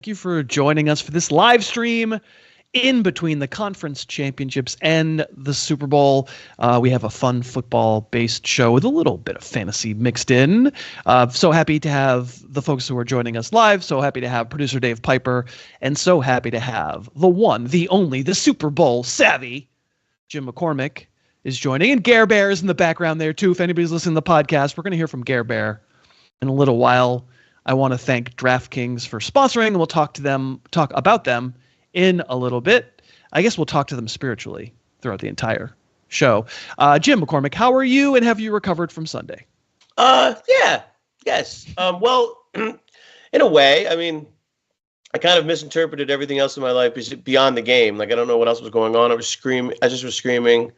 Thank you for joining us for this live stream in between the conference championships and the Super Bowl. We have a fun football-based show with a little bit of fantasy mixed in. So happy to have the folks who are joining us live. So happy to have producer Dave Pyper, and so happy to have the one, the only, the Super Bowl savvy Jim McCormick is joining. And Gare Bear is in the background there too. If anybody's listening to the podcast, we're going to hear from Gare Bear in a little while. I want to thank DraftKings for sponsoring, and we'll talk about them in a little bit. I guess we'll talk to them spiritually throughout the entire show. Jim McCormick, how are you, and have you recovered from Sunday? Yes. Well, in a way, I mean, I kind of misinterpreted everything else in my life beyond the game. Like, I don't know what else was going on. I just was screaming,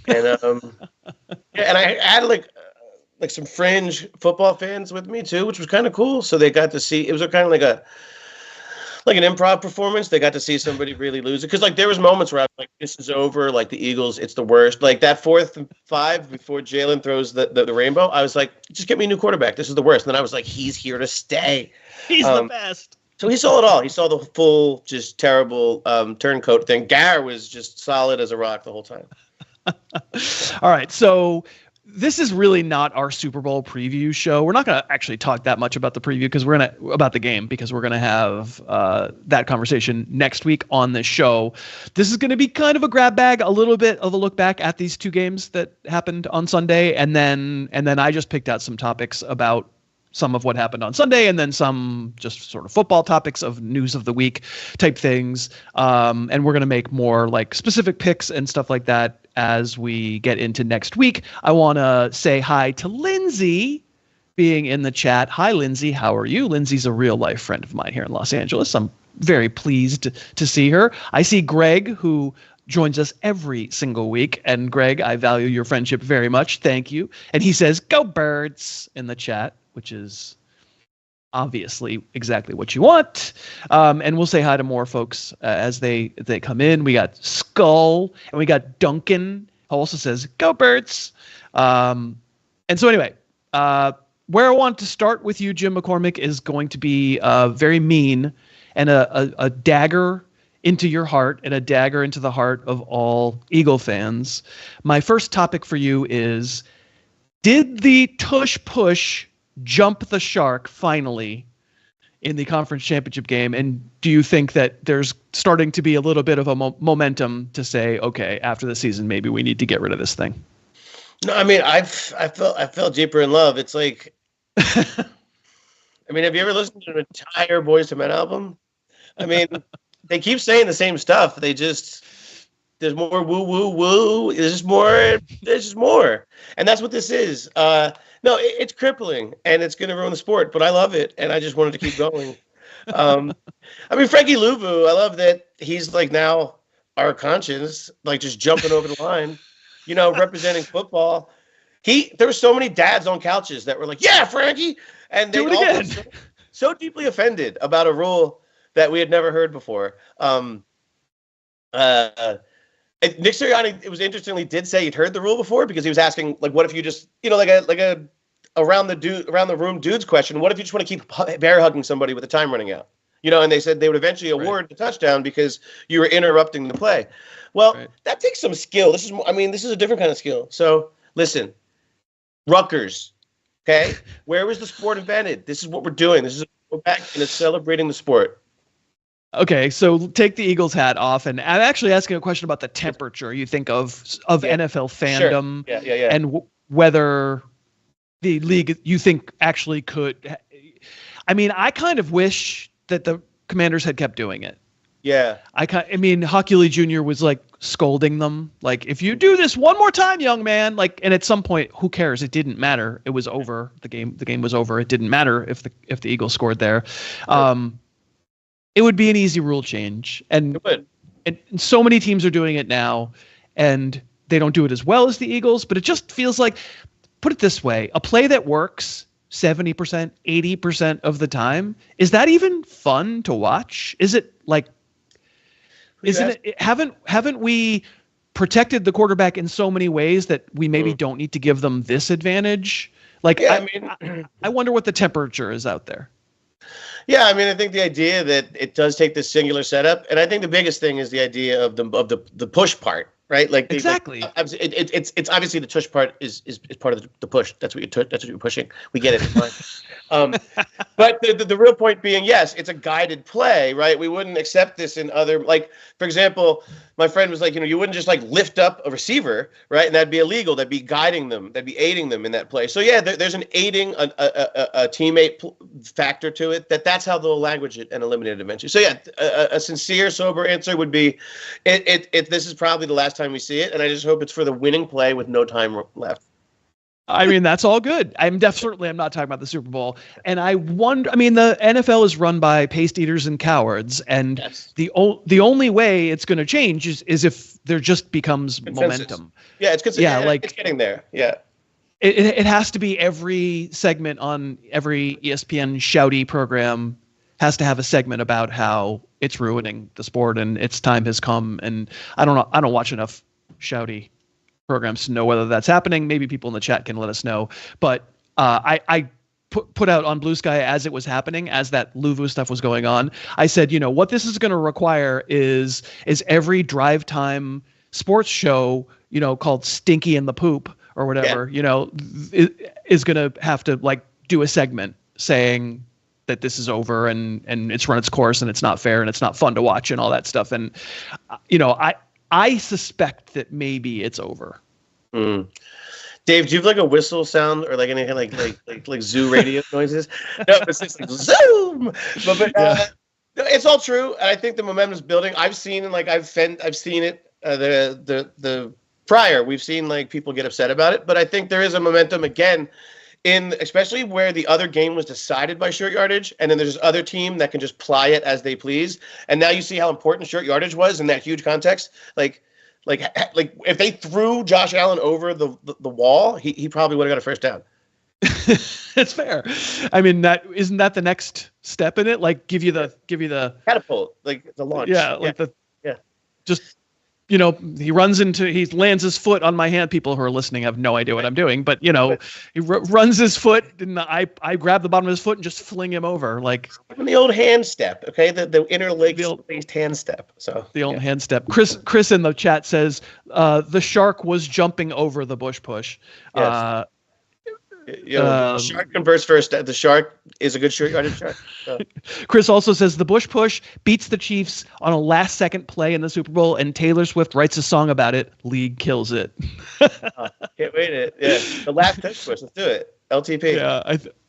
and and I had like some fringe football fans with me too, which was kind of cool. So they got to see, it was kind of like an improv performance. They got to see somebody really lose it. Cause like there was moments where I was like, this is over. Like the Eagles, it's the worst. Like that 4th and 5 before Jalen throws the rainbow. I was like, just get me a new quarterback. This is the worst. And then I was like, he's here to stay. He's the best. So he saw it all. He saw the full, just terrible turncoat thing. Gare was just solid as a rock the whole time. All right. So this is really not our Super Bowl preview show. We're not going to actually talk that much about the preview about the game because we're going to have that conversation next week on this show. This is going to be kind of a grab bag, a little bit of a look back at these two games that happened on Sunday, and then I just picked out some topics about some of what happened on Sunday, and then some just sort of football topics of news of the week type things. And we're going to make more like specific picks and stuff like that as we get into next week. I want to say hi to Lindsay being in the chat. Hi, Lindsay. How are you? Lindsay's a real life friend of mine here in Los Angeles. I'm very pleased to see her. I see Greg, who joins us every single week. And Greg, I value your friendship very much. Thank you. And he says, "Go Birds" in the chat, which is obviously exactly what you want. And we'll say hi to more folks as they come in. We got Skull, and we got Duncan, who also says, "Go Birds." And so anyway, where I want to start with you, Jim McCormick, is going to be very mean and a dagger into your heart and a dagger into the heart of all Eagle fans. My first topic for you is, did the tush push jump the shark finally in the conference championship game? And do you think that there's starting to be a little bit of a momentum to say, okay, after the season, maybe we need to get rid of this thing? No, I mean, I fell deeper in love. It's like, I mean, have you ever listened to an entire Boyz II Men album? I mean, they keep saying the same stuff. There's more woo, woo, woo. There's just more. And that's what this is. No, it's crippling, and it's going to ruin the sport, but I love it, and I just wanted to keep going. I mean, Frankie Louvu, I love that he's, like, now our conscience, like, just jumping over the line, representing football. There were so many dads on couches that were like, "Yeah, Frankie!" And they all were so deeply offended about a rule that we had never heard before. Nick Sirianni, it was interestingly, did say he'd heard the rule before, because he was asking, like, what if you just, like a around the room dudes question, what if you just want to keep bear hugging somebody with the time running out? And they said they would eventually award the touchdown because you were interrupting the play. Well, that takes some skill. This is a different kind of skill. So listen, Rutgers, okay? Where was the sport invented? This is what we're doing. This is go back and it's celebrating the sport. Okay, so take the Eagles hat off, and I'm actually asking a question about the temperature you think of NFL fandom, and whether the league you think actually could. I mean, I kind of wish that the Commanders had kept doing it. Yeah, I mean, Hockey Lee Jr. was like scolding them, like, if you do this one more time, young man, like, and at some point, who cares? It didn't matter. It was over. The game was over. It didn't matter if the Eagles scored there. It would be an easy rule change, and so many teams are doing it now, and they don't do it as well as the Eagles, but it just feels like, put it this way, a play that works 70%, 80% of the time, is that even fun to watch? Is it like, haven't we protected the quarterback in so many ways that we maybe don't need to give them this advantage? Like, I wonder what the temperature is out there. Yeah, I mean, I think the idea that it does take this singular setup, and I think the biggest thing is the idea of the push part, right? Like exactly. It's obviously the tush part is part of the push. That's what you're pushing. We get it. Fine. But the real point being, yes, it's a guided play, right? We wouldn't accept this in other, like, for example, my friend was like, you wouldn't just like lift up a receiver, right? And that'd be illegal. That'd be guiding them. That'd be aiding them in that play. So yeah, there's an aiding a teammate factor to it. That's how they'll language it and eliminate it eventually. So yeah, a sincere, sober answer would be, this is probably the last time we see it, and I just hope it's for the winning play with no time left. I mean, that's all good. I'm not talking about the Super Bowl. And I wonder, I mean, the NFL is run by paste eaters and cowards. And yes. the only way it's going to change is if there just becomes consensus. Momentum. Yeah, it's it's getting there. Yeah. It has to be every segment on every ESPN shouty program has to have a segment about how it's ruining the sport and its time has come. And I don't know. I don't watch enough shouty programs to know whether that's happening. Maybe people in the chat can let us know. But I put out on Blue Sky as it was happening, as that Luvu stuff was going on. I said, what this is going to require is every drive time sports show, called Stinky and the Poop or whatever, is going to have to like do a segment saying that this is over and it's run its course and it's not fair and it's not fun to watch and all that stuff. And I suspect that maybe it's over. Mm. Dave, do you have like a whistle sound or like anything like zoo radio noises? No, it's just like zoom. But it's all true, and I think the momentum is building. I've seen it. The prior, we've seen like people get upset about it, but I think there is a momentum again. Especially where the other game was decided by short yardage, and then there's this other team that can just ply it as they please. And now you see how important short yardage was in that huge context. Like if they threw Josh Allen over the wall, he probably would have got a first down. It's fair. I mean, isn't that the next step in it? Like give you the catapult, like the launch. Yeah, just. He lands his foot on my hand. People who are listening have no idea what I'm doing, but he runs his foot, and I grab the bottom of his foot and just fling him over, like the old hand step. Okay, the interlaced hand step. So the old hand step. Chris in the chat says the shark was jumping over the bush push. Yes. The shark converts first. The shark is a good short yardage shark. So. Chris also says the bush push beats the Chiefs on a last-second play in the Super Bowl, and Taylor Swift writes a song about it. League kills it. Can't wait. The last push. Let's do it. LTP. Yeah,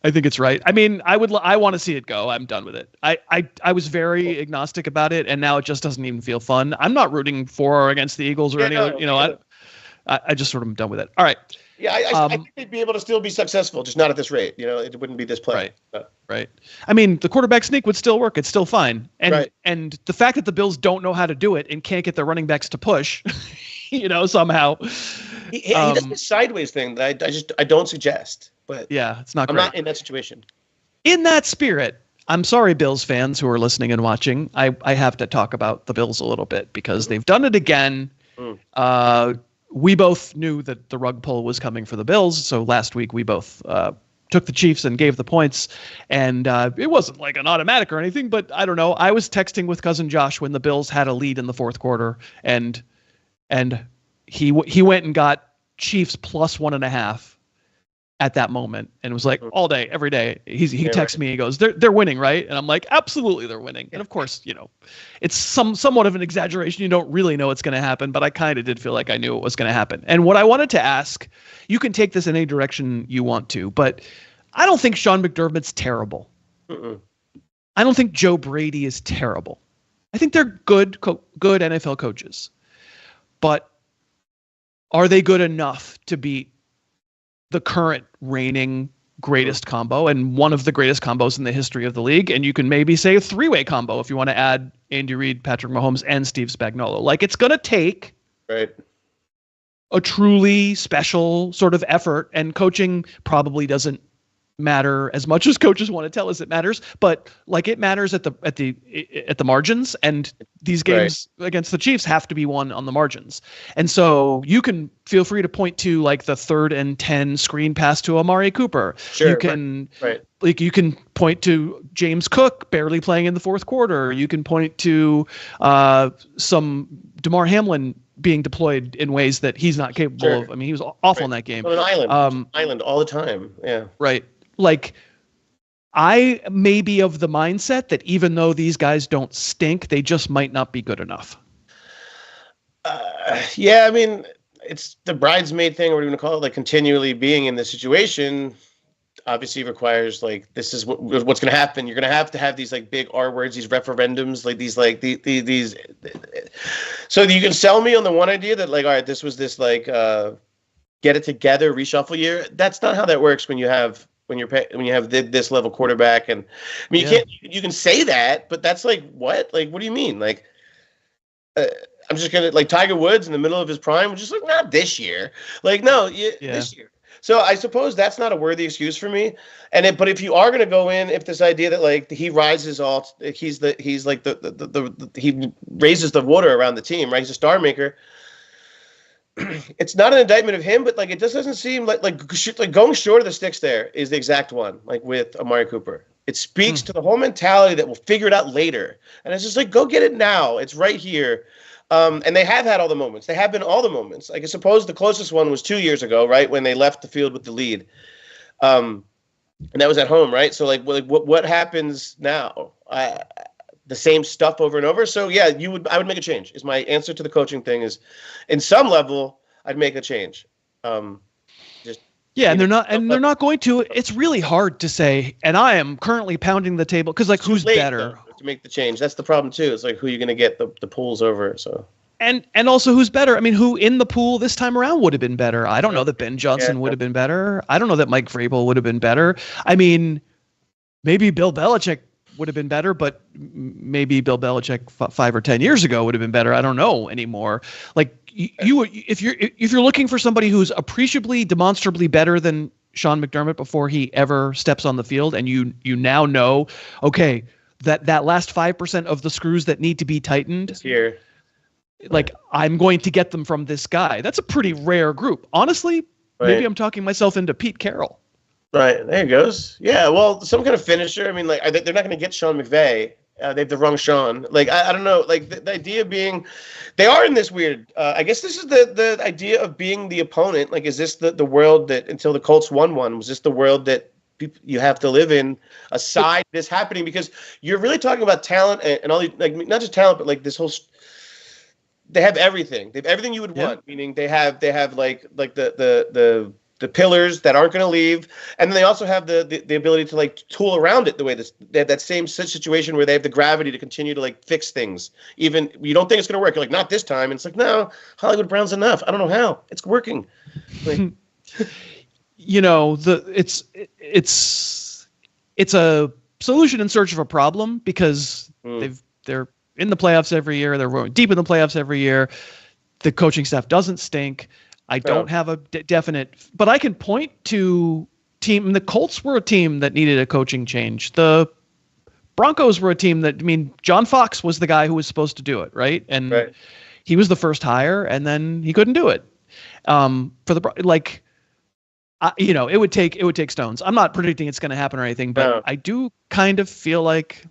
I think it's right. I mean, I want to see it go. I'm done with it. I was very agnostic about it, and now it just doesn't even feel fun. I'm not rooting for or against the Eagles or other. I just sort of am done with it. All right. Yeah, I think they'd be able to still be successful, just not at this rate. It wouldn't be this play. Right. I mean, the quarterback sneak would still work. It's still fine. And the fact that the Bills don't know how to do it and can't get their running backs to push, somehow. He does this sideways thing that I don't suggest. But yeah, it's not. I'm great. not in that situation. In that spirit, I'm sorry, Bills fans who are listening and watching. I have to talk about the Bills a little bit because they've done it again. We both knew that the rug pull was coming for the Bills. So last week we both took the Chiefs and gave the points. And it wasn't like an automatic or anything, but I don't know. I was texting with cousin Josh when the Bills had a lead in the fourth quarter. And he went and got Chiefs plus 1.5 at that moment. And it was like all day, every day. He texts me, he goes, they're winning, right? And I'm like, absolutely they're winning. And of course, it's somewhat of an exaggeration. You don't really know what's going to happen, but I kind of did feel like I knew it was going to happen. And what I wanted to ask, you can take this in any direction you want to, but I don't think Sean McDermott's terrible. I don't think Joe Brady is terrible. I think they're good NFL coaches, but are they good enough to beat the current reigning greatest combo and one of the greatest combos in the history of the league? And you can maybe say a three-way combo if you want to add Andy Reid, Patrick Mahomes, and Steve Spagnuolo. Like, it's going to take a truly special sort of effort, and coaching probably doesn't matter as much as coaches want to tell us it matters, but like it matters at the margins, and these games against the Chiefs have to be won on the margins. And so you can feel free to point to like the 3rd and 10 screen pass to Amari Cooper. Sure, you can like you can point to James Cook barely playing in the fourth quarter. You can point to some DeMar Hamlin being deployed in ways that he's not capable of. I mean, he was awful in that game. On an island all the time. Yeah. Right. Like, I may be of the mindset that even though these guys don't stink, they just might not be good enough. Yeah, I mean, it's the bridesmaid thing, or what are you going to call it? Like, continually being in this situation obviously requires, like, this is what's going to happen. You're going to have these, like, big R words, these referendums, like these, like, these. So you can sell me on the one idea that, like, all right, this was this, like, get it together, reshuffle year. That's not how that works when you have this level quarterback. And I mean, you can say that, but that's like, what? Like, what do you mean? Like, I'm just going to, like, Tiger Woods in the middle of his prime was just like, not this year. Like, no, this year. So I suppose that's not a worthy excuse for me. But if you are going to go in, if this idea that, like, he rises all, he raises the water around the team, right? He's a star maker. It's not an indictment of him, but, like, it just doesn't seem like going short of the sticks there is the exact one, like with Amari Cooper. It speaks to the whole mentality that we'll figure it out later. And it's just like, go get it now. It's right here. And they have had all the moments. They have been all the moments. Like, I suppose the closest one was 2 years ago, right, when they left the field with the lead. And that was at home, right? So, like what happens now? The same stuff over and over. So, yeah, I would make a change. Is my answer to the coaching thing is, in some level, I'd make a change. And they're not going to. It's really hard to say. And I am currently pounding the table because, like, who's better to make the change? That's the problem too. It's like, who you're going to get the pools over. So and also who's better? I mean, who in the pool this time around would have been better? I don't know that Ben Johnson would have been better. I don't know that Mike Vrabel would have been better. I mean, maybe Bill Belichick would have been better, but maybe Bill Belichick 5 or 10 years ago would have been better. I don't know anymore. Like, if you're looking for somebody who's appreciably, demonstrably better than Sean McDermott before he ever steps on the field, and you now know, okay, that last 5% of the screws that need to be tightened here, like, I'm going to get them from this guy. That's a pretty rare group. Honestly, maybe I'm talking myself into Pete Carroll. Right, there he goes. Yeah, well, some kind of finisher. I mean, like, they're not going to get Sean McVay. They have the wrong Sean. Like, I don't know. Like, the idea being, they are in this weird. I guess this is the idea of being the opponent. Like, is this the world that, until the Colts won one, was this the world that you have to live in aside this happening? Because you're really talking about talent and all these, like, not just talent, but, like, this whole. They have everything. They have everything you would want. Meaning they have like the pillars that aren't going to leave, and then they also have the ability to, like, tool around it the way they have that same situation where they have the gravity to continue to, like, fix things. Even you don't think it's going to work, you're like, not this time, and it's like, no, Hollywood Brown's enough. I don't know how it's working. Like, it's a solution in search of a problem, because they're in the playoffs every year. They're going deep in the playoffs every year. The coaching staff doesn't stink. I don't have a definite, but I can point to team. The Colts were a team that needed a coaching change. The Broncos were a team that, I mean, John Fox was the guy who was supposed to do it, right? And he was the first hire, and then he couldn't do it. It would take stones. I'm not predicting it's going to happen or anything, but I do kind of feel like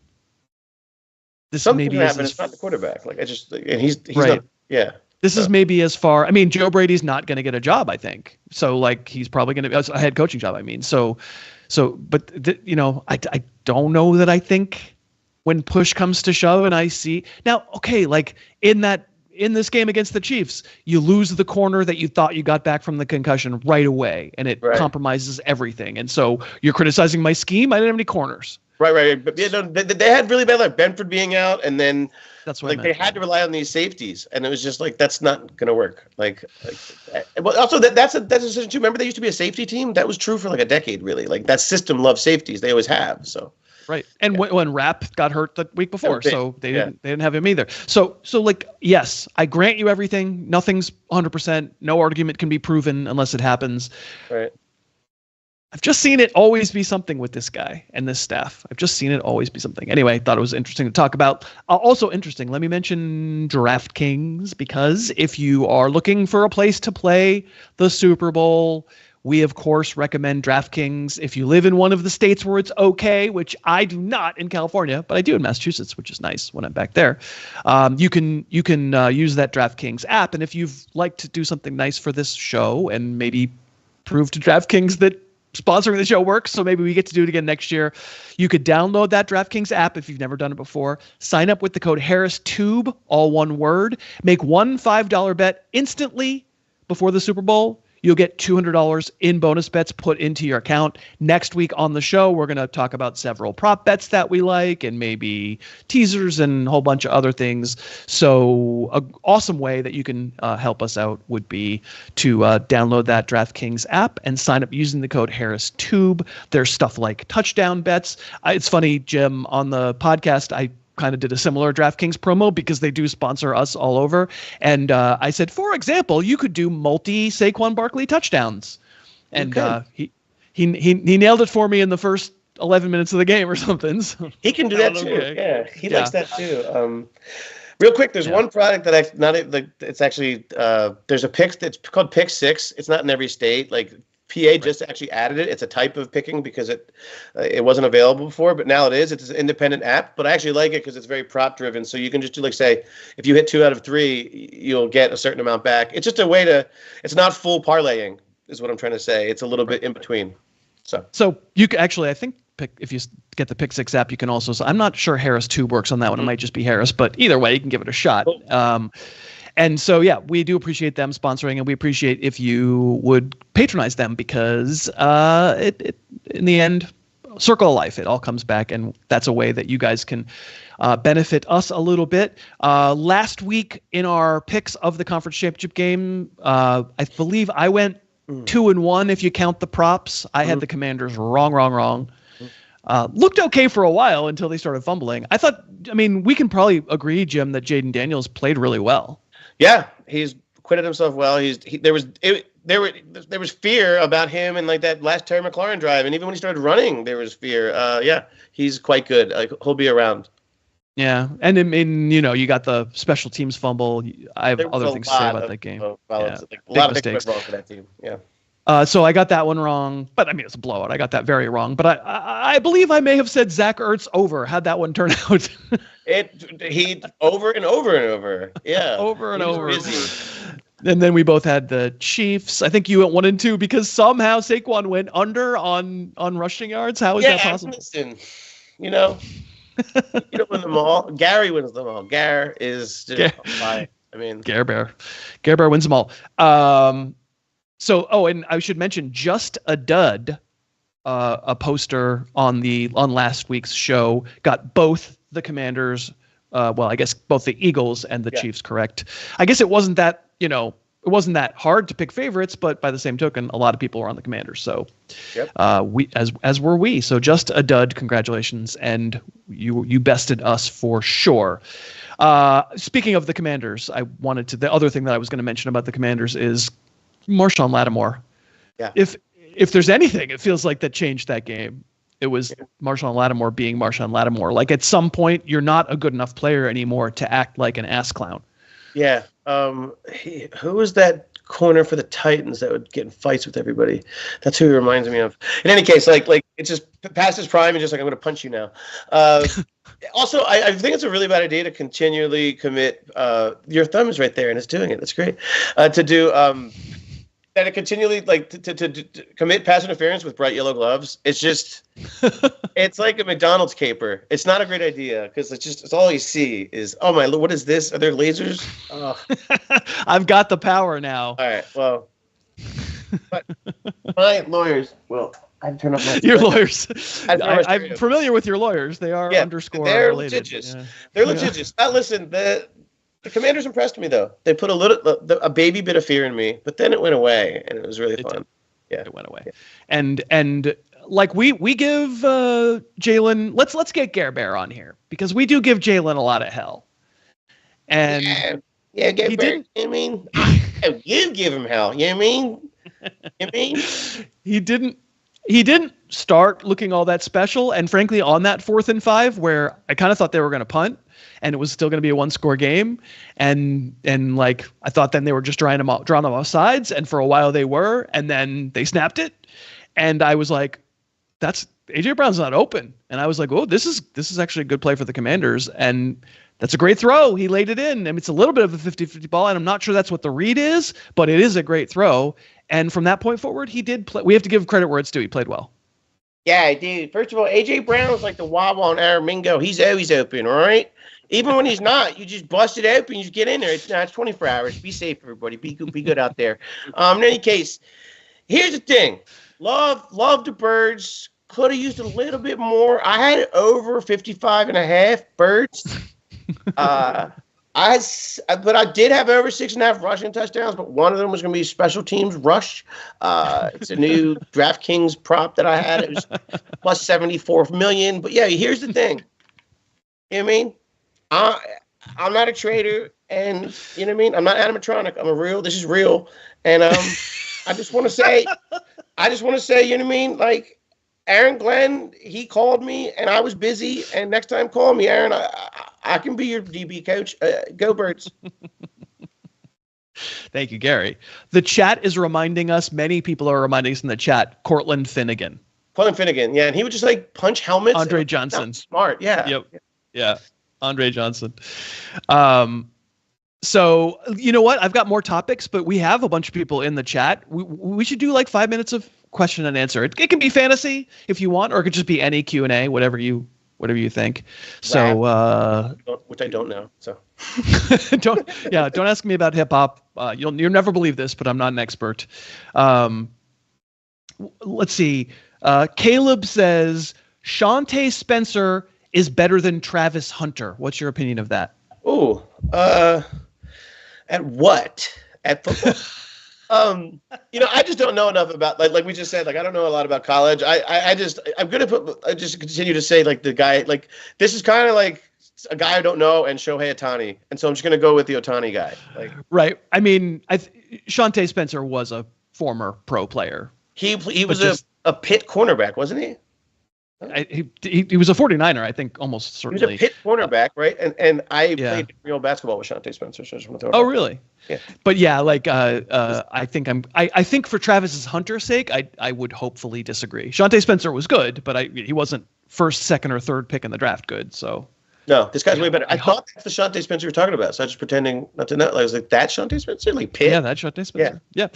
this maybe is. It's not the quarterback. Like, he's right. Not, yeah. This is maybe as far. I mean, Joe Brady's not going to get a job, I think. So, like, he's probably going to a head coaching job. I mean, but I don't know that I think when push comes to shove, and I see now, okay, like in this game against the Chiefs, you lose the corner that you thought you got back from the concussion right away, and it compromises everything. And so you're criticizing my scheme. I didn't have any corners. Right. But they had really bad luck. Benford being out, and then that's what they had to rely on these safeties, and it was just like, that's not going to work. But also that's a decision too. Remember, they used to be a safety team. That was true for like a decade, really. Like, that system loves safeties. They always have. So right. And when Rapp got hurt the week before, so they didn't have him either. So like, yes, I grant you everything. Nothing's 100%. No argument can be proven unless it happens. Right. I've just seen it always be something with this guy and this staff. I've just seen it always be something. Anyway, I thought it was interesting to talk about. Also interesting, let me mention DraftKings, because if you are looking for a place to play the Super Bowl We, of course, recommend DraftKings if you live in one of the states where it's okay, which I do not in California, but I do in Massachusetts, which is nice when I'm back there. You can use that DraftKings app, and if you'd like to do something nice for this show and maybe prove to DraftKings that sponsoring the show works, so maybe we get to do it again next year, you could download that DraftKings app if you've never done it before. Sign up with the code HarrisTube, all one word. Make one $5 bet instantly before the Super Bowl. You'll get $200 in bonus bets put into your account. Next week on the show, we're going to talk about several prop bets that we like and maybe teasers and a whole bunch of other things. So an awesome way that you can help us out would be to download that DraftKings app and sign up using the code HarrisTube. There's stuff like touchdown bets. It's funny, Jim, on the podcast, I kind of did a similar DraftKings promo because they do sponsor us all over. And I said, for example, you could do multi Saquon Barkley touchdowns. And he nailed it for me in the first 11 minutes of the game or something. So he can do that too. Okay. Yeah, he likes that too. Real quick, there's one product that it's actually there's a pick that's called Pick 6. It's not in every state. Like PA just actually added it. It's a type of picking because it wasn't available before, but now it is. It's an independent app, but I actually like it because it's very prop driven. So you can just do like say, if you hit 2 out of 3, you'll get a certain amount back. It's just a way to. It's not full parlaying, is what I'm trying to say. It's a little bit in between. So you can actually, I think, if you get the Pick 6 app, you can also. So I'm not sure HarrisTube works on that one. It might just be Harris, but either way, you can give it a shot. Cool. And so, yeah, we do appreciate them sponsoring, and we appreciate if you would patronize them because it in the end, circle of life, it all comes back, and that's a way that you guys can benefit us a little bit. Last week in our picks of the conference championship game, I believe I went 2-1 if you count the props. I had the Commanders wrong. Looked okay for a while until they started fumbling. We can probably agree, Jim, that Jaden Daniels played really well. Yeah, he's acquitted himself well. There was fear about him in like that last Terry McLaurin drive, and even when he started running, there was fear. Yeah, he's quite good. Like he'll be around. Yeah, and you got the special teams fumble. I have other things to say about that game. A lot of mistakes wrong for that team. Yeah. So I got that one wrong, but it's a blowout. I got that very wrong, but I believe I may have said Zach Ertz over. How'd that one turn out? He over and over and over. Yeah. over and over. And then we both had the Chiefs. I think you went 1 and 2 because somehow Saquon went under on rushing yards. How is that possible? Listen, you don't win them all. Gary wins them all. Gar is just Gare Bear wins them all. And I should mention just a dud, a poster on last week's show got both the Commanders, I guess both the Eagles and the Chiefs correct. I guess it wasn't that, it wasn't that hard to pick favorites, but by the same token, a lot of people were on the Commanders. So we, as were we. So just a dud, congratulations. And you bested us for sure. Speaking of the Commanders, the other thing that I was going to mention about the Commanders is Marshawn Lattimore. Yeah. If there's anything, it feels like that changed that game. It was Marshawn Lattimore being Marshawn Lattimore. Like at some point, you're not a good enough player anymore to act like an ass clown. Yeah. Who was that corner for the Titans that would get in fights with everybody? That's who he reminds me of. In any case, like it's just past his prime and just like, I'm going to punch you now. Also, I think it's a really bad idea to continually commit. Your thumb is right there and it's doing it. That's great. To do that it continually to commit pass interference with bright yellow gloves. It's just it's like a McDonald's caper. It's not a great idea because it's all you see is, oh my, what is this? Are there lasers? Oh. I've got the power now. All right, well, but my lawyers will. I've turned off my. Your lawyers. I'm familiar with your lawyers. They are underscore they're related. Litigious. Yeah. They're litigious. Listen, the Commanders impressed me though. They put a baby bit of fear in me, but then it went away, and it was really fun. Yeah, it went away, and like we give Jalen. Let's get Gare Bear on here because we do give Jalen a lot of hell, and Gare Bear. You mean you give him hell? You mean he didn't start looking all that special, and frankly, on that 4th and 5, where I kind of thought they were going to punt. and it was still going to be a 1-score game. And like, I thought then they were just drawing them off sides. And for a while they were, and then they snapped it. And I was like, that's AJ Brown's not open. And I was like, oh, this is actually a good play for the Commanders. And that's a great throw. He laid it in. I mean, it's a little bit of a 50-50 ball, and I'm not sure that's what the read is, but it is a great throw. And from that point forward, he did play. We have to give credit where it's due. He played well. Yeah, dude. First of all, AJ Brown's like the Wawa on Aramingo. He's always open, all right? Even when he's not, you just bust it open, you just get in there. It's 24 hours. Be safe, everybody. Be good out there. In any case, here's the thing. Love the birds. Could have used a little bit more. I had it over 55.5 birds. But I did have over 6.5 rushing touchdowns, but one of them was going to be special teams rush. It's a new DraftKings prop that I had. It was plus 74 million. But yeah, here's the thing. You know what I mean? I'm not a trader, and you know what I mean? I'm not animatronic. This is real. And I just want to say, you know what I mean? Like, Aaron Glenn, he called me, and I was busy. And next time, call me, Aaron. I can be your DB coach. Go Birds. Thank you, Gary. The chat is reminding us, many people are reminding us in the chat, Cortland Finnegan, yeah. And he would just like punch helmets. Andre Johnson. Smart, yeah. Yep. Yeah. Andre Johnson. So, you know what? I've got more topics, but we have a bunch of people in the chat. We should do like 5 minutes of question and answer. It can be fantasy if you want, or it could just be any Q&A, whatever you think. So, which I don't know. So don't ask me about hip hop. You'll never believe this, but I'm not an expert. Let's see. Caleb says Shante Spencer is better than Travis Hunter. What's your opinion of that? Oh, at what? At football? I just don't know enough about like we just said, like I don't know a lot about college. I'm just continue to say like the guy, like this is kind of like a guy I don't know and Shohei Ohtani, and so I'm just gonna go with the Ohtani guy. Like right. I mean, Shante Spencer was a former pro player. He was a Pitt cornerback, wasn't he? He was a 49er, I think, almost certainly. He was a Pitt cornerback, right? And I played real basketball with Shante Spencer. So I just want to throw really? Yeah. But yeah, like I think for Travis Hunter's sake, I would hopefully disagree. Shante Spencer was good, but he wasn't first, second, or third pick in the draft good. So no, this guy's way better. I thought that's the Shante Spencer you're talking about, so I was just pretending not to know. I was like, that Shante Spencer, like Pitt. Yeah, that's Shante Spencer. Yeah.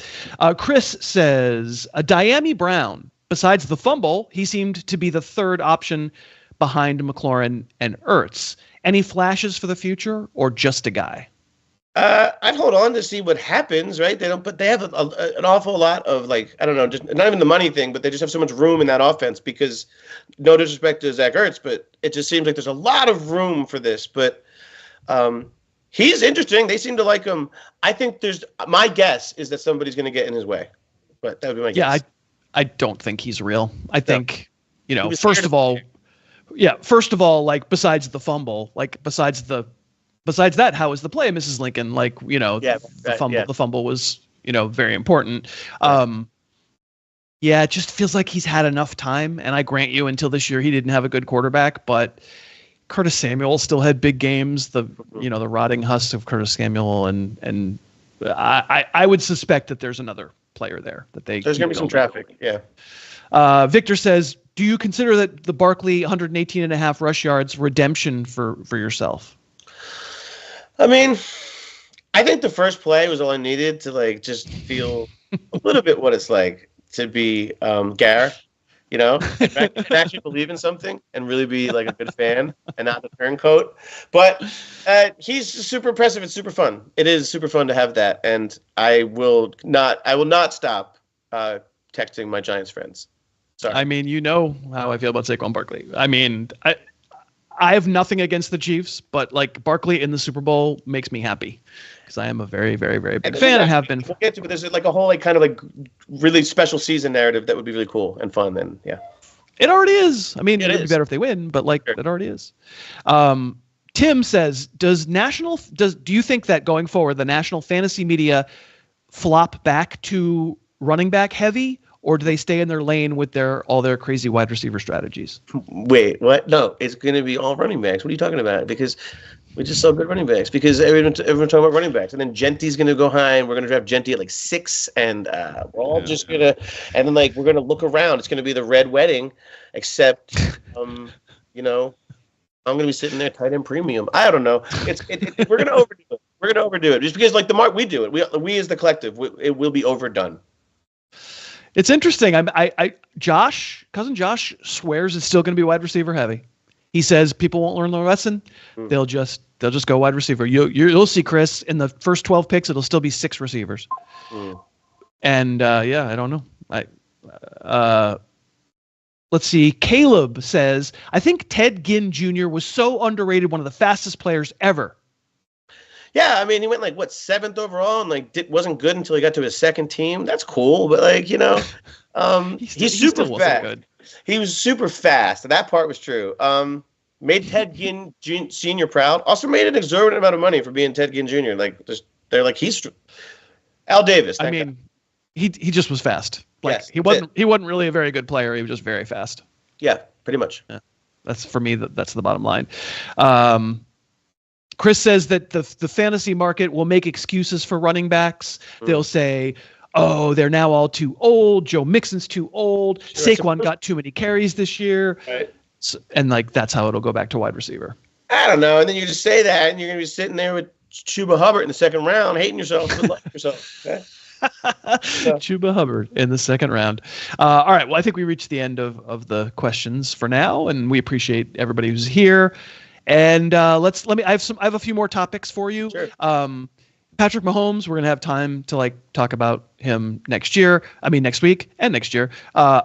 Chris says Diami Brown. Besides the fumble, he seemed to be the third option behind McLaurin and Ertz. Any flashes for the future, or just a guy? I'd hold on to see what happens, right? They have an awful lot of like, I don't know, just not even the money thing, but they just have so much room in that offense because no disrespect to Zach Ertz, but it just seems like there's a lot of room for this. But he's interesting. They seem to like him. I think my guess is that somebody's going to get in his way, but that would be my guess. Yeah, I don't think he's real. I think, first of all, like besides the fumble, like besides that, how was the play, Mrs. Lincoln? Like, the fumble was, very important. It just feels like he's had enough time. And I grant you, until this year, he didn't have a good quarterback, but Curtis Samuel still had big games. The rotting husk of Curtis Samuel, and I would suspect that there's another player there that there's going to be some traffic. Yeah. Victor says, do you consider that the Barkley 118.5 rush yards redemption for yourself? I mean, I think the first play was all I needed to like just feel a little bit what it's like to be Gar, and actually believe in something and really be like a good fan and not the turncoat. But he's super impressive. It's super fun. It is super fun to have that, and I will not stop texting my Giants friends. Sorry. I mean, you know how I feel about Saquon Barkley. I mean, I have nothing against the Chiefs, but like Barkley in the Super Bowl makes me happy because I am a very, very, very big fan and have been. We'll get to, but there's like a whole like kind of like really special season narrative that would be really cool and fun. And yeah, it already is. I mean, it'd be better if they win, but like It already is. Tim says, do you think that going forward the national fantasy media flop back to running back heavy? Or do they stay in their lane with all their crazy wide receiver strategies? Wait, what? No, it's going to be all running backs. What are you talking about? Because We just saw good running backs because everyone talking about running backs, and then Genti's going to go high, and we're going to draft Genti at like 6, and we're all just going to, and then like we're going to look around. It's going to be the red wedding, except, you know, I'm going to be sitting there tight end premium. I don't know. We're going to overdo it. We're going to overdo it just because like the mark we do it. We as the collective, it will be overdone. It's interesting. Cousin Josh swears it's still going to be wide receiver heavy. He says people won't learn the lesson. They'll just go wide receiver. You'll see, Chris, in the first 12 picks, it'll still be 6 receivers. And I don't know. Let's see. Caleb says, I think Ted Ginn Jr. was so underrated, one of the fastest players ever. Yeah, I mean, he went like 7th overall, and like wasn't good until he got to his second team. That's cool, but like he's super fast. Good. He was super fast. That part was true. Made Ted Ginn Sr. proud. Also made an exorbitant amount of money for being Ted Ginn Jr. Like they're like he's Al Davis. I mean, he just was fast. Like yes, he wasn't really a very good player. He was just very fast. Yeah, pretty much. Yeah. That's for me. That's the bottom line. Chris says that the fantasy market will make excuses for running backs. They'll say, oh, they're now all too old. Joe Mixon's too old. Sure, Saquon got too many carries this year. Right. So, and like that's how it'll go back to wide receiver. I don't know. And then you just say that, and you're going to be sitting there with Chuba Hubbard in the second round, hating yourself, good luck yourself. Okay? Chuba Hubbard in the second round. All right. Well, I think we reached the end of the questions for now, and we appreciate everybody who's here. And I have a few more topics for you. Sure. Patrick Mahomes, we're gonna have time to like talk about him next week and next year. I'm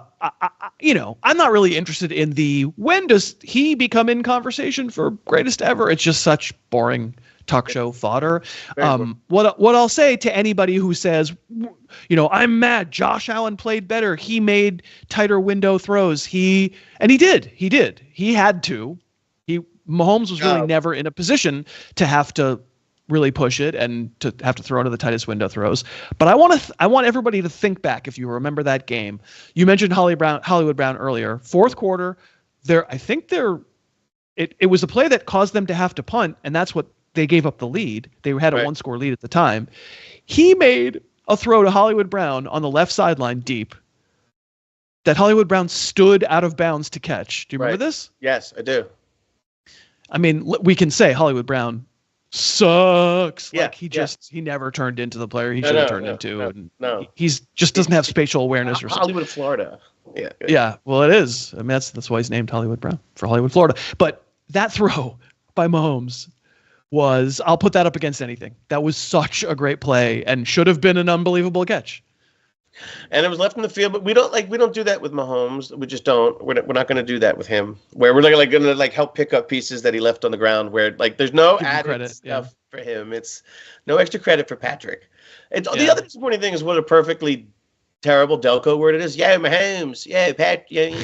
not really interested in when does he become in conversation for greatest ever. It's just such boring talk show fodder. What I'll say to anybody who says, I'm mad Josh Allen played better, he made tighter window throws, he did. He had to. Mahomes was really never in a position to have to really push it and to have to throw into the tightest window throws. But I want everybody to think back. If you remember that game, you mentioned Hollywood Brown earlier. Fourth quarter, it was a play that caused them to have to punt, and that's what they gave up the lead. They had a 1-score lead at the time. He made a throw to Hollywood Brown on the left sideline deep that Hollywood Brown stood out of bounds to catch. Do you remember this? Yes, I do. I mean, we can say Hollywood sucks. Yeah, like he never turned into the player he should have turned into. He's just doesn't have spatial awareness or something. Hollywood, Florida. Yeah. Yeah. Well, it is. I mean, that's why he's named Hollywood Brown, for Hollywood, Florida. But that throw by Mahomes I'll put that up against anything. That was such a great play and should have been an unbelievable catch. And it was left in the field, but we don't do that with Mahomes. We just don't. We're not going to do that with him. Where we're going to help pick up pieces that he left on the ground. Where like there's no added stuff for him. It's no extra credit for Patrick. The other disappointing thing is what a perfectly terrible Delco word it is. Yeah, Mahomes. Yeah, Pat. Yeah.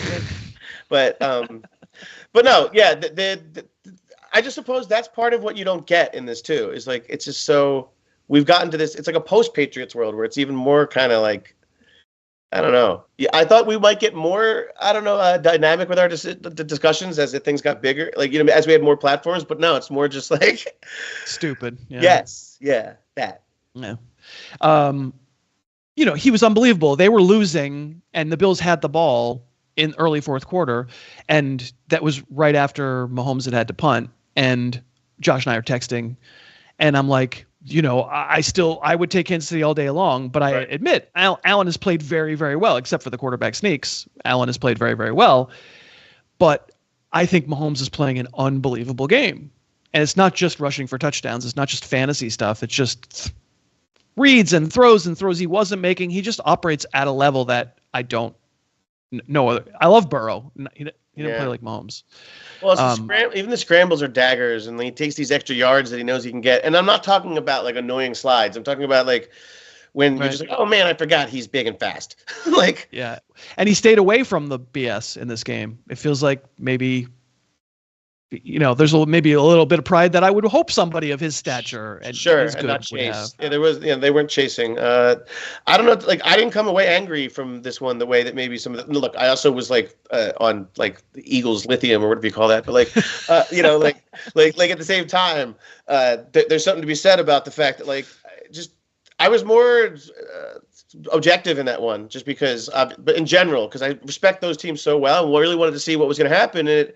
But no. Yeah. I just suppose that's part of what you don't get in this too. Is like it's just so we've gotten to this. It's like a post-Patriots world where it's even more kind of like. I don't know. Yeah, I thought we might get more, dynamic with our discussions as things got bigger, like, as we had more platforms, but no, it's more just like stupid. Yeah. Yes. Yeah. That. Yeah. He was unbelievable. They were losing and the Bills had the ball in early fourth quarter. And that was right after Mahomes had to punt, and Josh and I are texting, and I'm like, I would take Kansas City all day long, but I admit Allen has played very, very well, except for the quarterback sneaks. Allen has played very, very well, but I think Mahomes is playing an unbelievable game. And it's not just rushing for touchdowns. It's not just fantasy stuff. It's just reads and throws he wasn't making. He just operates at a level that I don't know other. I love Burrow. He didn't play like Mahomes. Well, even the scrambles are daggers, and he takes these extra yards that he knows he can get. And I'm not talking about like annoying slides. I'm talking about like when you're just like, oh man, I forgot he's big and fast. Like, yeah. And he stayed away from the BS in this game. It feels like maybe there's maybe a little bit of pride that I would hope somebody of his stature and sure, as and good not would have. chase. Yeah, there was, they weren't chasing. I don't know, like I didn't come away angry from this one the way that maybe some of the look. I also was like on like the Eagles lithium or whatever you call that, but like like at the same time, there's something to be said about the fact that like I was more objective in that one, just because, but in general, because I respect those teams so well and really wanted to see what was going to happen. And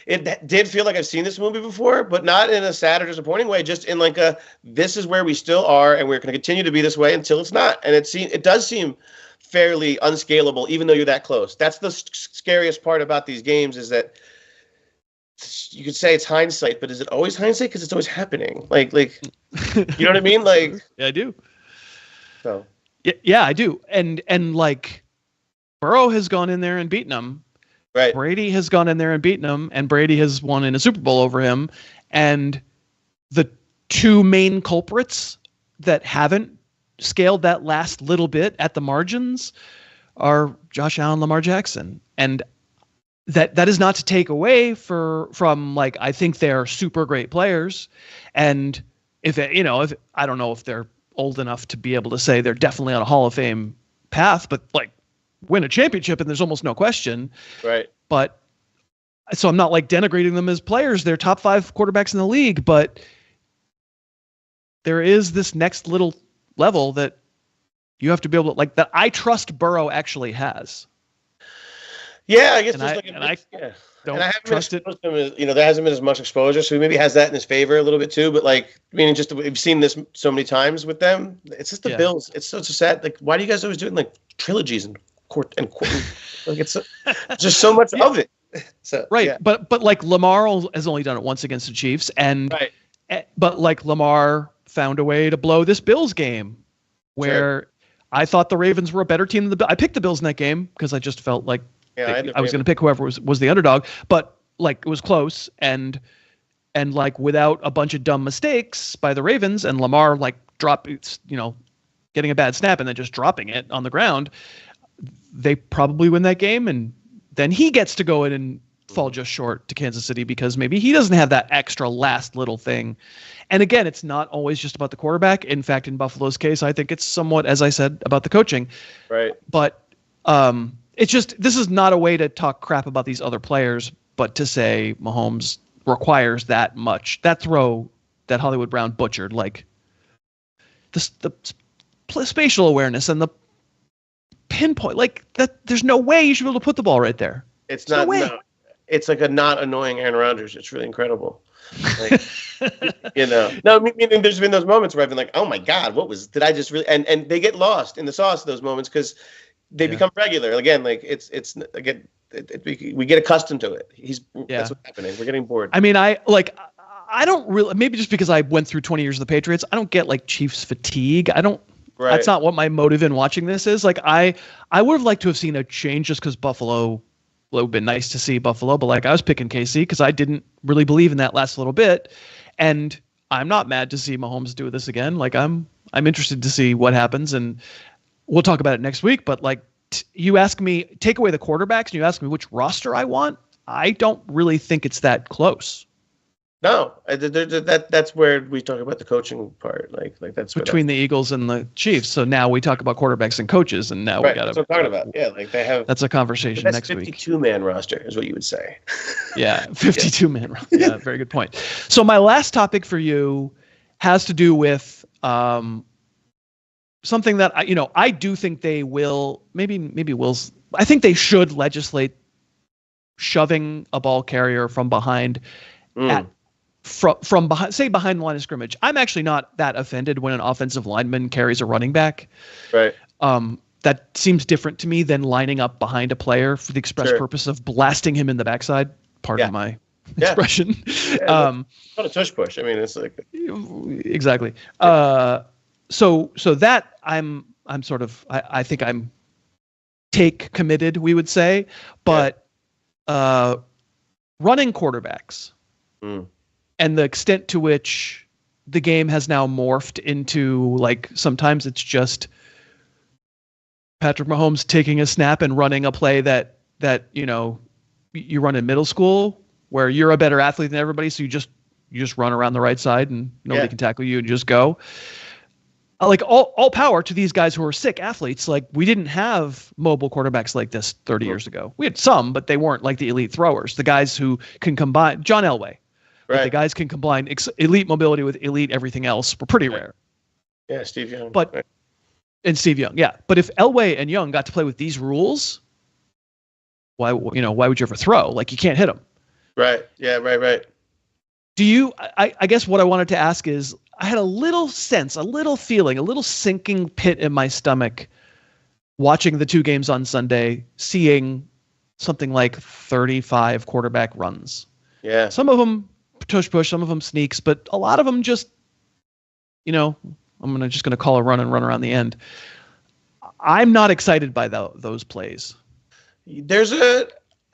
it did feel like I've seen this movie before, but not in a sad or disappointing way, just in like this is where we still are, and we're going to continue to be this way until it's not. And it does seem fairly unscalable, even though you're that close. That's the scariest part about these games, is that you could say it's hindsight, but is it always hindsight? Because it's always happening. Like, you know what I mean? Like, yeah, I do. So. Yeah, I do. And like Burrow has gone in there and beaten him. Right. Brady has gone in there and beaten him, and Brady has won in a Super Bowl over him. And the two main culprits that haven't scaled that last little bit at the margins are Josh Allen, Lamar Jackson. And that is not to take away from like, I think they're super great players. And if I don't know if they're old enough to be able to say they're definitely on a Hall of Fame path, but like win a championship and there's almost no question. Right. But so I'm not like denigrating them as players. They're top 5 quarterbacks in the league, but there is this next little level that you have to be able to, like, that I trust Burrow actually has. Yeah, I guess and there's don't and I haven't trust it. There hasn't been as much exposure, so he maybe has that in his favor a little bit too. But like, I mean, just we've seen this so many times with them. It's just the Bills. It's such a sad. Like, why do you guys always doing like trilogies and court? Like, it's just so much of it. So right, yeah. but like Lamar has only done it once against the Chiefs, and but like Lamar found a way to blow this Bills game, where I thought the Ravens were a better team than the Bills. I picked the Bills in that game because I just felt like I was going to pick whoever was the underdog, but like it was close, and like without a bunch of dumb mistakes by the Ravens and Lamar like getting a bad snap and then just dropping it on the ground, they probably win that game. And then he gets to go in and fall just short to Kansas City because maybe he doesn't have that extra last little thing. And again, it's not always just about the quarterback. In fact, in Buffalo's case, I think it's somewhat, as I said, about the coaching. Right. But it's just, this is not a way to talk crap about these other players, but to say Mahomes requires that much. That throw that Hollywood Brown butchered, like the spatial awareness and the pinpoint, like that. There's no way you should be able to put the ball right there. It's not. No, it's like a not annoying Aaron Rodgers. It's really incredible. Like, No, meaning there's been those moments where I've been like, oh my God, did I just really? And they get lost in the sauce of those moments because they become regular. Again, like we get accustomed to it. That's what's happening. We're getting bored. I mean, I don't really, maybe just because I went through 20 years of the Patriots, I don't get like Chiefs fatigue. That's not what my motive in watching this is. Like I would have liked to have seen a change just because Buffalo, it would have been nice to see Buffalo, but like I was picking KC because I didn't really believe in that last little bit. And I'm not mad to see Mahomes do this again. Like I'm interested to see what happens, and we'll talk about it next week. But like you ask me, take away the quarterbacks and you ask me which roster I want, I don't really think it's that close. No, that's where we talk about the coaching part. Like that's between the Eagles and the Chiefs. So now we talk about quarterbacks and coaches, and now we got to. That's what I'm talking about. Yeah, like they have. That's a conversation next week. 52-man roster is what you would say. Yeah, 52-man roster. Yeah, very good point. So my last topic for you has to do with something that I do think they will. Maybe Will's. I think they should legislate shoving a ball carrier from behind from behind, say behind the line of scrimmage. I'm actually not that offended when an offensive lineman carries a running back. Right. That seems different to me than lining up behind a player for the express purpose of blasting him in the backside. Pardon my expression. Yeah, not a tush push. I mean, it's like exactly. So that I'm sort of I think I'm take committed, we would say, but running quarterbacks. And the extent to which the game has now morphed into, like, sometimes it's just Patrick Mahomes taking a snap and running a play that you run in middle school where you're a better athlete than everybody, so you just run around the right side and nobody can tackle you and just go. Like all power to these guys who are sick athletes. Like we didn't have mobile quarterbacks like this 30 years ago. We had some, but they weren't like the elite throwers. The guys who can combine John Elway. Right. The guys can combine elite mobility with elite everything else were pretty rare. Yeah, Steve Young. And Steve Young, yeah. But if Elway and Young got to play with these rules, why would you ever throw? Like you can't hit them. Right. Yeah. Right. Do you? I guess what I wanted to ask is, I had a little sense, a little feeling, a little sinking pit in my stomach watching the two games on Sunday, seeing something like 35 quarterback runs. Yeah. Some of them tush push, some of them sneaks, but a lot of them just, I'm just going to call a run and run around the end. I'm not excited by those plays.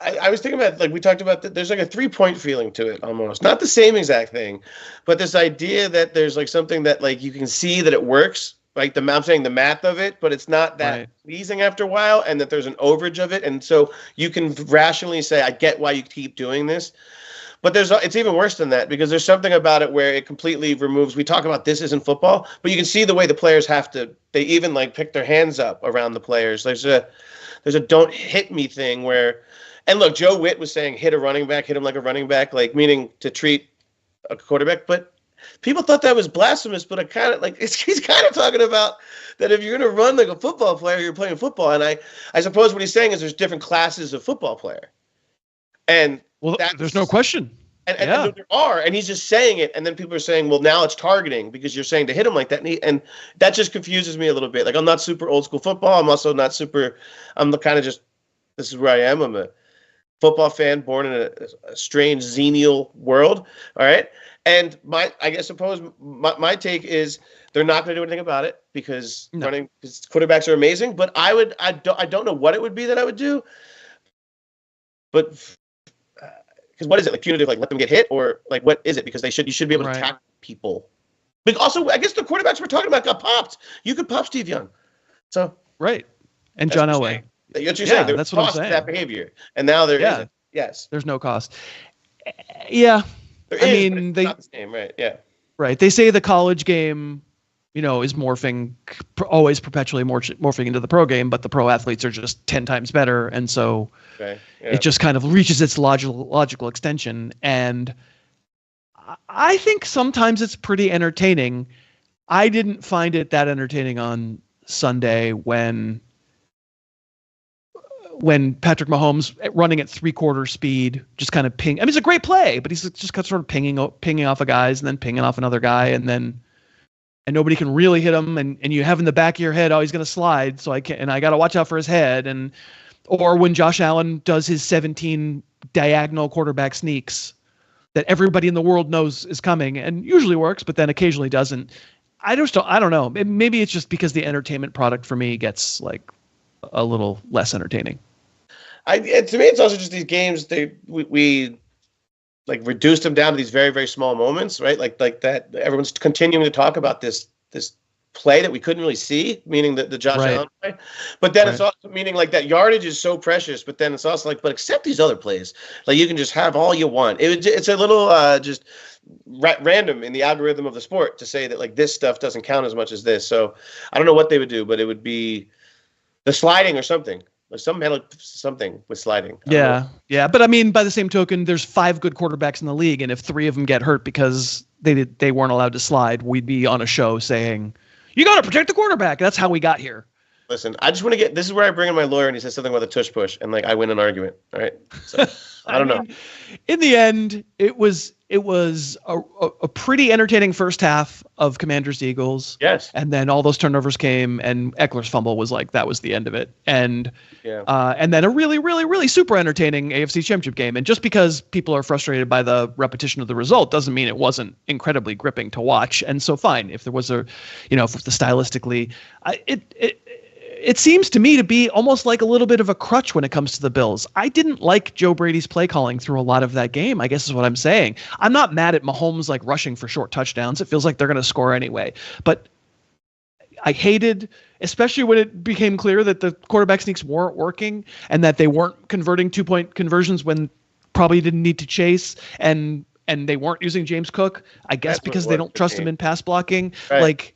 I was thinking about, like we talked about, there's like a 3-point feeling to it almost. Not the same exact thing, but this idea that there's like something that like you can see that it works. Like I'm saying the math of it, but it's not that pleasing after a while, and that there's an overage of it. And so you can rationally say, I get why you keep doing this. But it's even worse than that, because there's something about it where it completely removes. We talk about this isn't football, but you can see the way the players they even like pick their hands up around the players. There's a don't hit me thing where, and look, Joe Witt was saying hit a running back, hit him like a running back, like meaning to treat a quarterback. But people thought that was blasphemous, but I kind of like he's kind of talking about that if you're going to run like a football player, you're playing football. And I suppose what he's saying is there's different classes of football player. And there's no question. And there are, and he's just saying it, and then people are saying, well, now it's targeting because you're saying to hit him like that. And that just confuses me a little bit. Like, I'm not super old school football. I'm also not super, I'm the kind of just, this is where I am. I'm a football fan born in a strange Xenial world. All right. And my take is they're not going to do anything about it because quarterbacks are amazing. But I don't know what it would be that I would do. But because what is it, like punitive, like let them get hit, or like what is it? Because you should be able to tackle people. But also, I guess the quarterbacks we're talking about got popped. You could pop Steve Young. So and John Elway. That's what you're saying. That's what I'm saying. That behavior, and now there isn't. Yes, there's no cost. Yeah, it's not the same, right? Yeah, right. They say the college game, is morphing, always perpetually morphing into the pro game, but the pro athletes are just 10 times better, and so it just kind of reaches its logical extension. And I think sometimes it's pretty entertaining. I didn't find it that entertaining on Sunday when Patrick Mahomes running at 3/4 speed, just kind of ping. I mean, it's a great play, but he's just sort of pinging off of guys and then pinging off another guy, and nobody can really hit him. And you have in the back of your head, oh, he's going to slide. So I got to watch out for his head. Or when Josh Allen does his 17 diagonal quarterback sneaks that everybody in the world knows is coming and usually works, but then occasionally doesn't. I don't know. Maybe it's just because the entertainment product for me gets like a little less entertaining. To me, it's also just these games. We like reduced them down to these very, very small moments, right? Like that. Everyone's continuing to talk about this play that we couldn't really see, meaning the Josh Allen play. But then it's also meaning like that yardage is so precious. But then it's also like, but except these other plays, like you can just have all you want. It's a little just random in the algorithm of the sport to say that like this stuff doesn't count as much as this. So I don't know what they would do, but it would be the sliding or something. Something with sliding. Yeah. But I mean, by the same token, there's 5 good quarterbacks in the league, and if 3 of them get hurt because they weren't allowed to slide, we'd be on a show saying, "You got to protect the quarterback." That's how we got here. Listen, I just want to get. This is where I bring in my lawyer, and he says something about the tush push, and like I win an argument. All right. So I don't know. In the end, it was a pretty entertaining first half of Commanders Eagles. Yes. And then all those turnovers came, and Eckler's fumble was like that was the end of it. And then a really, really, really super entertaining AFC Championship game. And just because people are frustrated by the repetition of the result doesn't mean it wasn't incredibly gripping to watch. And so fine, if there was if the stylistically, it seems to me to be almost like a little bit of a crutch when it comes to the Bills. I didn't like Joe Brady's play calling through a lot of that game, I guess is what I'm saying. I'm not mad at Mahomes like rushing for short touchdowns. It feels like they're going to score anyway. But I hated, especially when it became clear that the quarterback sneaks weren't working and that they weren't converting 2-point conversions when probably didn't need to chase, and they weren't using James Cook, I guess, because they don't trust him in pass blocking. Right. Like,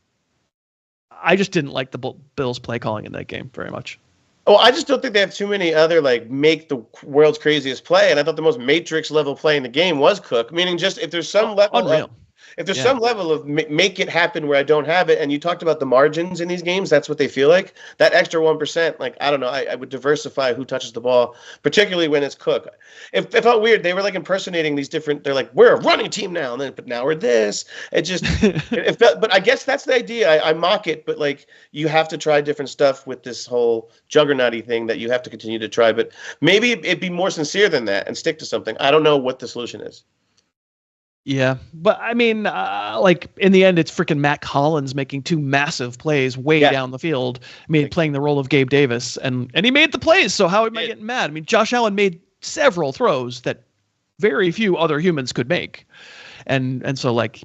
I just didn't like the Bills' play calling in that game very much. Oh, I just don't think they have too many other, like, make the world's craziest play. And I thought the most Matrix level play in the game was Cook, meaning just if there's some level Unreal. If there's some level of make it happen where I don't have it, and you talked about the margins in these games, that's what they feel like. That extra 1%, like, I don't know, I would diversify who touches the ball, particularly when it's Cook. It felt weird. They were like impersonating these different, they're like, we're a running team now, and then, but now we're this. It just, it felt, but I guess that's the idea. I mock it, but like, you have to try different stuff with this whole juggernaut-y thing that you have to continue to try. But maybe it'd be more sincere than that and stick to something. I don't know what the solution is. Yeah, but I mean, like in the end, it's freaking Matt Collins making 2 massive plays way down the field. I mean, playing the role of Gabe Davis, and he made the plays. So how am I getting mad? I mean, Josh Allen made several throws that very few other humans could make, and so like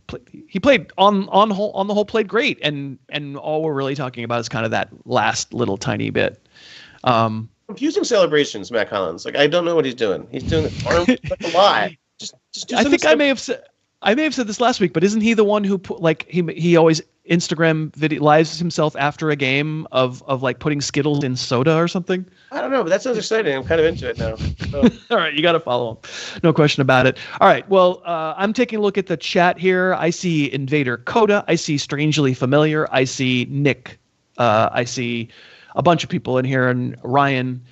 he played on the whole played great, and all we're really talking about is kind of that last little tiny bit. Confusing celebrations, Matt Collins. Like, I don't know what he's doing. He's doing a lot. Just I think I may have said this last week, but isn't he the one who put, like, he always Instagram lives himself after a game of like putting Skittles in soda or something? I don't know, but that sounds exciting. I'm kind of into it now. So. All right, you got to follow him. No question about it. All right, well, I'm taking a look at the chat here. I see Invader Coda. I see Strangely Familiar. I see Nick. I see a bunch of people in here, and Ryan.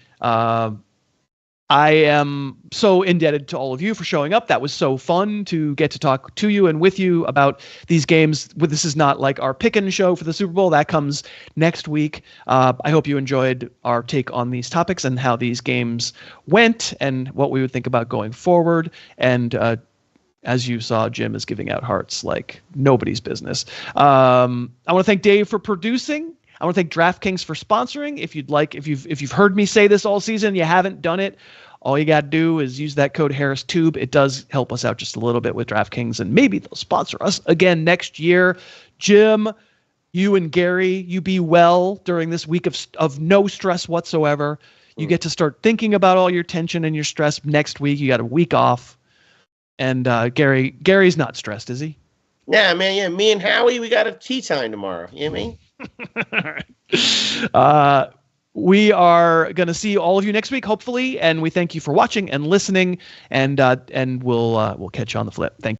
I am so indebted to all of you for showing up. That was so fun to get to talk to you and with you about these games. This is not like our pick-and show for the Super Bowl. That comes next week. I hope you enjoyed our take on these topics and how these games went and what we would think about going forward. And as you saw, Jim is giving out hearts like nobody's business. I want to thank Dave for producing. I want to thank DraftKings for sponsoring. If you've heard me say this all season, you haven't done it, all you got to do is use that code HarrisTube. It does help us out just a little bit with DraftKings, and maybe they'll sponsor us again next year. Jim, you and Gary, you be well during this week of no stress whatsoever. You get to start thinking about all your tension and your stress next week. You got a week off. And Gary's not stressed, is he? Yeah, man. Yeah, me and Howie, we got a tea time tomorrow. You know what I mean? We are going to see all of you next week, hopefully, and we thank you for watching and listening, and we'll catch you on the flip. Thank you.